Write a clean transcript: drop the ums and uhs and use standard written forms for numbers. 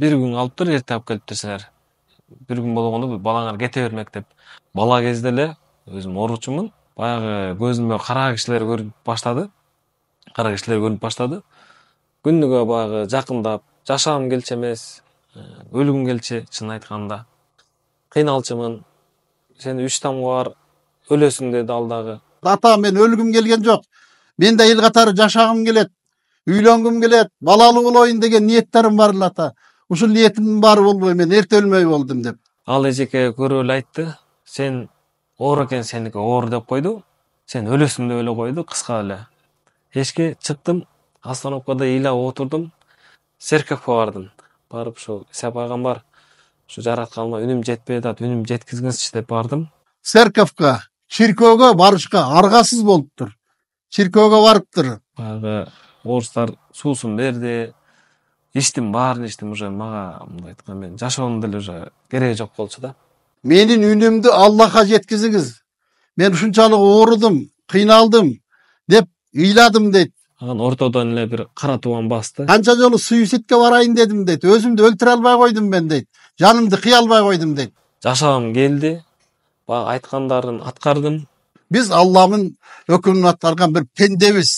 бир күн калыптыр, эрте алып келиптир силер. Бир күн болгондо балаңар кете бермек деп. Бала кезде эле өзүм ооручумун. Баягы көзүмө кара кишилер көрүнүп баштады. Күнүгө баягы жакындап, жашагым келчү эмес, өлгүм келчү, чынын айтканда. Кыйналчумун. Сен 3 тамга бар, өлөсүң деди ал дагы. Ата, мен өлгүм келген жок. Мен да эл катары жашагым келет. Үйлөнгүм келет, балалуу болоюн деген ниеттерим бар эле ата. Ушул ниетимдин баары болбой мен эрте өлмөй болдум деп. Ал эжеке көрүп эле айтты. Сен оор экен, сеники оор деп койду. Сен өлөсүң деп эле койду, кыска эле. Эшикке чыктым, остановкада ыйлап отурдум. Церковке бардым. Барып ушу Исаак пайгамбар ушу жаратканыма үнүм жетпей атат, үнүм жеткизиңизчи деп бардым. Церковке, чиркөөгө барышка аргасыз болуптур. Чиркөөгө барыптыр. Баягы орустар суусун берди. Иштим, баарын иштим, уже мага мындай айтканда мен жашоонун деле уже кереги жок болчу да. Менин үнүмдү Аллахка жеткизиңиз. Мен ушунчалык оорудум, кыйналдым деп ыйладым дейт. Анан ортодон эле бир кара тубан басты. Канча жолу суицидке барайын дедим дейт. Өзүмдү өлтүрө албай койдум мен дейт. Жанымды кыя албай койдум дейт. Жашагым келди. Баягы айткандарын аткардым. Биз Алланын өкүмүн аткарган бир пендебиз.